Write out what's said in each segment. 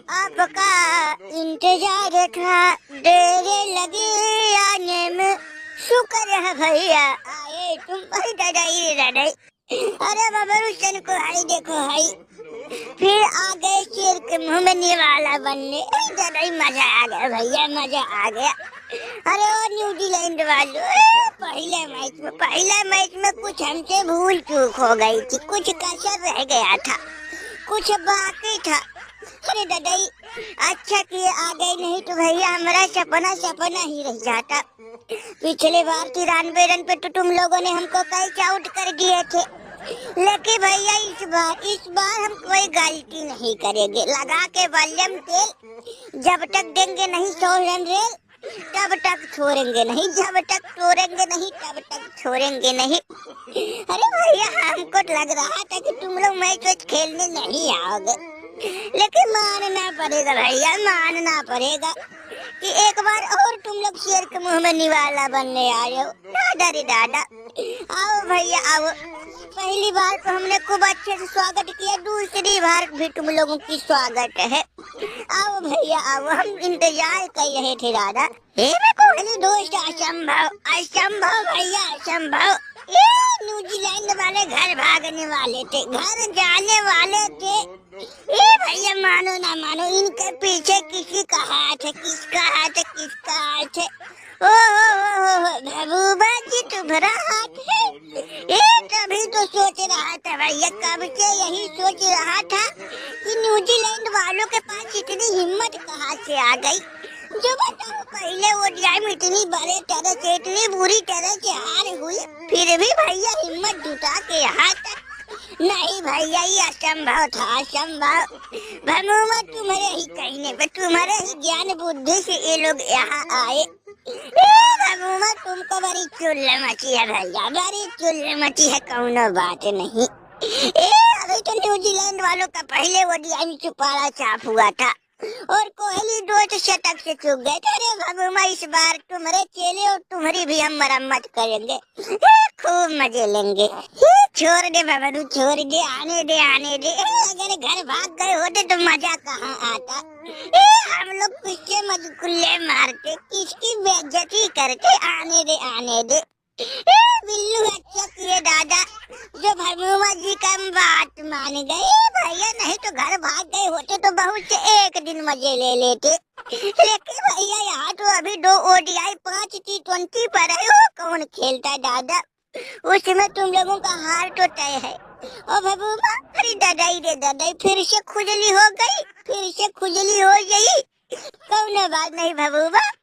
आपका इंतजार था, देर लगी आने में, शुक्र है भैया आए तुम। अरे दादाई दादाई, अरे बाबा रुशन को हाई देखो हाई, फिर आ गए शेर के मुंह में निवाला बनने। दादाई मजा आ गया भैया, मजा आ गया। अरे और न्यूजीलैंड वालों, पहले मैच में कुछ हमसे भूल चूक हो गई थी, कुछ कसर रह गया था, कुछ बाकी था। अरे दादाई अच्छा किए आ गए, नहीं तो भैया हमारा सपना ही रह जाता। पिछले बार 93 रन पे तो तुम लोगों ने हमको कैच आउट कर दिए थे, लेकिन भैया इस बार हम कोई गलती नहीं करेंगे। लगा के वॉल्यूम तेल, जब तक देंगे नहीं 100 रन रेल तब तक छोड़ेंगे नहीं, जब तक तोड़ेंगे नहीं तब तक छोड़ेंगे नहीं। अरे भैया हमको लग रहा था कि तुम लोग मैच खेलने नहीं आओगे, लेकिन मानना पड़ेगा भैया, मानना पड़ेगा कि एक बार और तुम लोग शेर के मुंह में निवाला बनने आए हो। दादा रे दादा, आओ भैया आओ। पहली बार तो हमने खूब अच्छे से स्वागत किया, दूसरी बार भी तुम लोगों की स्वागत है। आओ भैया आओ, हम इंतजार कर रहे थे दादा। कोहली दोस्त असंभव भैया असंभव। ये न्यूजीलैंड वाले घर भागने वाले थे, घर जाने वाले थे। ये भैया मानो ना मानो, इनके पीछे किसी का हाथ है, किसका हाथ है, किसका हाथ है। ओ महबूबा जी तुम्हारा हाथ है। ये तभी तो सोच रहा था भैया, कब से यही सोच रहा था कि न्यूजीलैंड वालों के पास इतनी हिम्मत कहाँ से आ गई। जो बताओ पहले ओडीआई में इतनी बड़े तरह से, इतनी बुरी तरह से हार हुई, फिर भी भैया हिम्मत जुटा के यहाँ तक। नहीं भैया ये असंभव था, असंभव। भगवान तुम्हारे ही कहने पे, तुम्हारे ही ज्ञान बुद्धि से ये लोग यहाँ आए। भगवान तुमको बड़ी चुल्ल मची है भैया, बड़ी चुल्ल मची है, कौनो बात नहीं। अभी तो न्यूजीलैंड वालों का पहले ओडीआई में चुपारा चाप हुआ था और कोहली 2 शतक से चूक गए थे। अरे भगवान इस बार तुम्हारे चेले और तुम्हारी भी हम मरम्मत करेंगे, खूब मजे लेंगे। छोड़ दे बाबा, छोड़ दे, आने दे आने दे। अगर घर भाग गए होते तो मजा कहाँ आता। हम लोग किसके मजकुल्ले मारते, किसकी बेइज्जती करते। आने दे आने दे। बिल्लू अच्छा किए दादा जो भगवान जी का बात मान गए भैया, नहीं तो घर भाग गए होते तो बहुत से एक दिन मजे ले लेते। लेकिन भैया यहाँ तो अभी 2 ओडीआई 5 T20 पर है, वो कौन खेलता दादा, उसमें तुम लोगों का हार तो तय है। और भगवान अरे दादाई रे दादाई, फिर से खुजली हो गई, फिर से खुजली हो गई। कौन बात नहीं भगवान,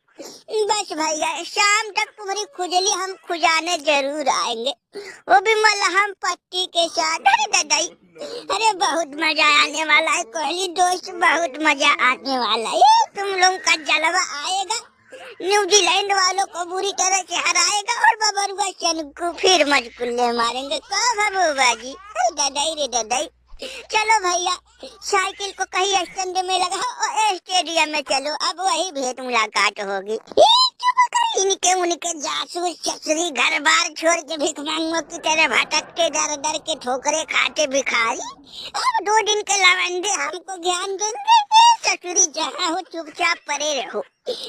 बस भैया शाम तक तुम्हारी खुजली हम खुजाने जरूर आएंगे, वो भी मलहम पट्टी के साथ। अरे दादाई, अरे बहुत मजा आने वाला है कोहली दोस्त, बहुत मजा आने वाला है। तुम लोगों का जलवा आएगा, न्यूजीलैंड वालों को बुरी तरह से हराएगा और बबरुआ चन को फिर मजकुल्ले मारेंगे। कब बबुआ जी, दादाई रे दादाई। चलो भैया साइकिल को कहीं स्टैंड में लगाओ और स्टेडियम में चलो, अब वही भेंट मुलाकात होगी। इनके उनके जासूस चचरी घर बार छोड़ के भिखमंगों की तरह भटकते दर दर के ठोकरे खाते भिखारी, अब 2 दिन के लवंडे हमको ज्ञान देंगे। चचरी जहाँ हो चुपचाप पड़े रहो।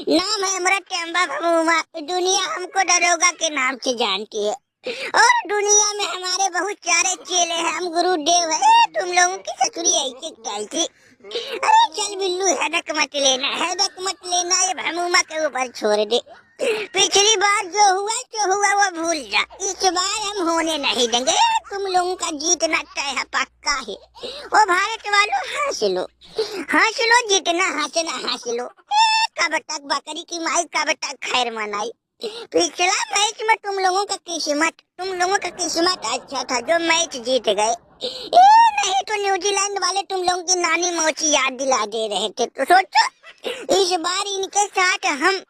नाम है हमारा टेम्बा भमुमा, दुनिया हमको दरोगा के नाम से जानती है और दुनिया में हमारे बहुत सारे चेले हैं, हम गुरुदेव है। तुम लोगों की ससुरी ऐसी चलती। अरे चल बिल्लू, हेडक मत लेना, ये भमुमा के ऊपर छोड़ दे। पिछली बार जो हुआ वो भूल जा, इस बार हम होने नहीं देंगे। तुम लोगों का जीतना तय है, पक्का है। वो भारत वालों हंस लो, जितना हंस लो। कब तक बकरी की माई, कब तक खैर मनाई। पिछला मैच में तुम लोगों का किस्मत अच्छा था जो मैच जीत गए। नहीं तो न्यूजीलैंड वाले तुम लोगों की नानी मौसी याद दिला दे रहे थे। तो सोचो इस बार इनके साथ हम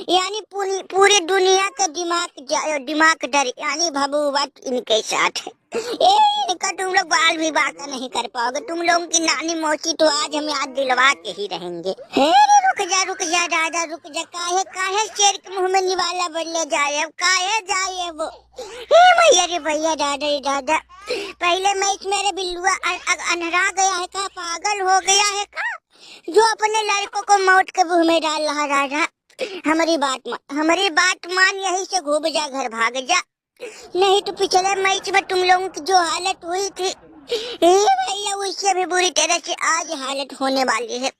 यानी पूरी दुनिया का दिमाग डर यानी भभुआ इनके साथ है। इनका तुम लोग बाल भी बाका नहीं कर पाओगे। तुम लोगों की नानी मौसी तो आज हम याद दिलवा के ही रहेंगे। रुक जा दादा, रुक जा। काहे शेर के मुंह में निवाला बदले जाए, काहे जाए वो। भैया रे भैया, दादा पहले मैच मेरे बिल्लुआ अनहरा गया है का, पागल हो गया है का। जो अपने लड़कों को मौत के मुंह में डाल रहा राजा। हमारी बात मान, यहीं से घूम जा, घर भाग जा, नहीं तो पिछले मैच में तुम लोगों की जो हालत हुई थी भैया, उससे भी बुरी तरह से आज हालत होने वाली है।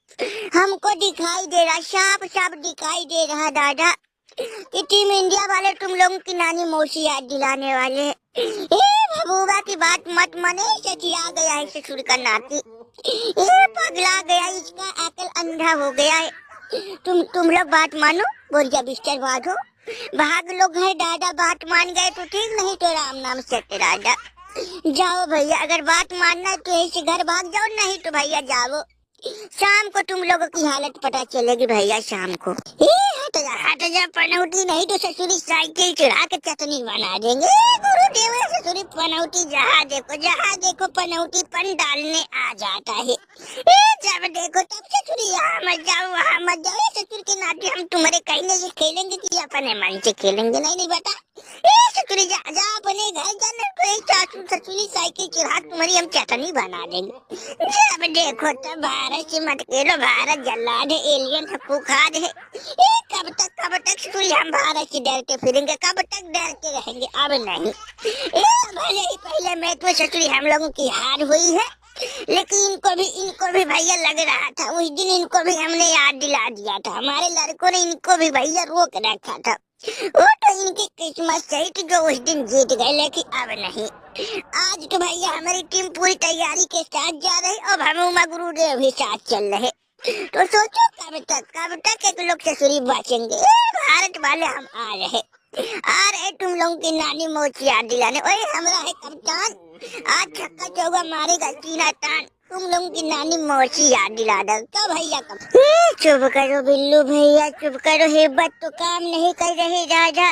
हमको दिखाई दे रहा, साफ साफ दिखाई दे रहा दादा कि टीम इंडिया वाले तुम लोगों की नानी मौसी याद दिलाने वाले हैं। महबूबा की बात मत माने, सचिया गया है ससुर का नाती, पगला गया, इसका अकल अंधा हो गया है। तुम लोग बात मानो, बोरिया बिस्तर बांधो, भाग लो घर दादा। बात मान गए तो ठीक, नहीं तो राम नाम सत्य राजा। जाओ भैया, अगर बात मानना है तो ऐसे घर भाग जाओ, नहीं तो भैया जाओ, शाम को तुम लोगों की हालत पता चलेगी भैया शाम को। हट जा पनौती, नहीं तो ससुरी साइकिल चढ़ा के चटनी बना देंगे। गुरुदेव ससुरी पनौती, जहाँ देखो पनौती पन डालने आ जाता है। जब देखो तब ससुरी, यहाँ मत जाओ वहाँ मत जाओ। ससुर के नाते हम तुम्हारे कहने से खेलेंगे कि अपने मन से खेलेंगे? नहीं बता, ससुरी जा अपने घर जाना, तो ससुरी साइकिल चढ़ा तुम्हारी हम चटनी बना देंगे। जब देखो तब भारत से मत खेलो, भारत जल्लाद है, एलियन है, खूखाद है। कब तक ससुरी हम भारत से डरते फिरेंगे? कब तक डरते रहेंगे? अब नहीं। भले ही पहले मैच में ससुरी हम लोगों की हार हुई है, लेकिन इनको भी भैया लग रहा था, उस दिन इनको भी हमने याद दिला दिया था। हमारे लड़कों ने इनको भी भैया रोक रखा था। वो तो इनकी किस्मत सही थी जो उस दिन जीत गए, लेकिन अब नहीं। आज तो भैया हमारी टीम पूरी तैयारी के साथ जा रही, और हम उमा गुरुदेव भी साथ चल रहे। तो सोचो कब तक एक लोग ससुरी बचेंगे? भारत वाले हम आ रहे तुम लोगों की नानी मौसी याद दिलाने। ओए हमरा है कप्तान, आज छक्का चौका मारेगा सीना तान, तुम लोगों की नानी मौसी याद दिला दो। कब भैया कब? चुप करो बिल्लू भैया, चुप करो, हिम्मत तो काम नहीं कर रही राजा।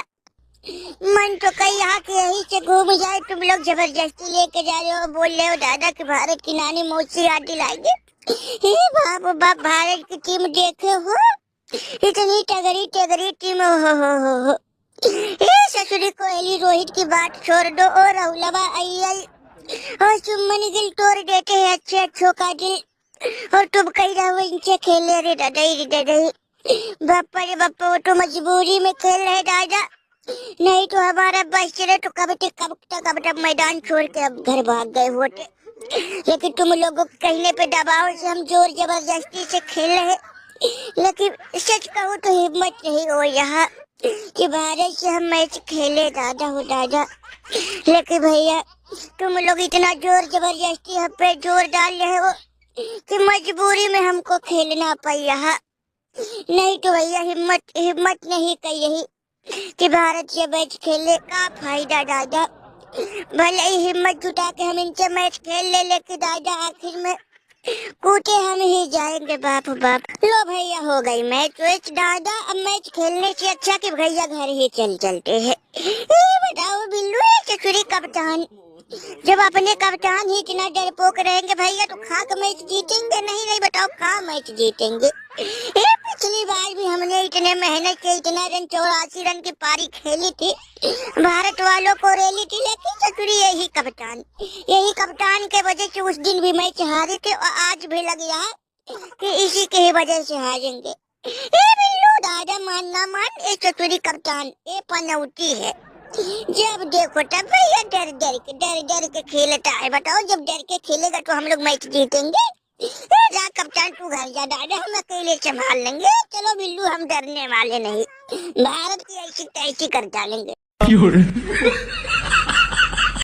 मन तो कई यहाँ के यहीं से घूम जाए, तुम लोग जबरदस्ती लेके जा रहे हो, बोल रहे हो दादा की भारत की नानी मौसी याद दिलाएंगे। बाप भारत की टीम देखे हो, इतनी तगड़ी टीम हो। ससुरी कोहली रोहित की बात छोड़ दो, और राहुलवा अय्यर और सुमन गिल तोड़ देते हैं अच्छों का दिल, और तुम कहीं रहो इनसे खेले। रे दादा बाप्पा, वो तो मजबूरी में खेल रहे दादा, नहीं तो हमारा बस चले तो कब तक मैदान छोड़ के अब घर भाग गए होते। लेकिन तुम लोगों के कहने पे दबाव से हम जोर जबरदस्ती से खेल रहे, लेकिन सच कहूँ तो हिम्मत नहीं हो यहाँ कि भारत से हम मैच खेले दादा। लेकिन भैया तुम लोग इतना जोर जबरदस्ती हम पे जोर डाल रहे हो कि मजबूरी में हमको खेलना पड़ रहा, नहीं तो भैया हिम्मत नहीं कर रही कि भारत से मैच खेलने का फायदा दादा। भले ही हिम्मत जुटा के हम इनसे मैच खेल ले, लेकिन दादा आखिर में कूटे हम ही जाएंगे। बाप लो भैया, हो गई मैच दादा। अब मैच खेलने से अच्छा कि भैया घर ही चलते हैं। बताओ बिल्लू ससुरी कप्तान, जब अपने कप्तान ही इतना डरपोक रहेंगे भैया तो खाक मैच जीतेंगे? नहीं बताओ, कहाँ मैच जीतेंगे? पिछली बार भी हमने इतने मेहनत से इतना रन 84 रन की पारी खेली थी, भारत वालों को रेली थी, लेकिन ससुरी यही कप्तान के वजह से उस दिन भी मैच हारे थे, और आज भी लग रहा कि इसी के ही वजह से हारेंगे। बिल्लू दादा मानना मान, ये ससुरी कप्तान ये पनौती है। जब देखो तब भैया डर के खेलता है। बताओ, जब डर के खेलेगा तो हम लोग मैच जीतेंगे? जा कप्तान, तू घर जा दादा, हम अकेले संभाल लेंगे। चलो बिल्लू, हम डरने वाले नहीं, भारत की ऐसी तैसी कर डालेंगे।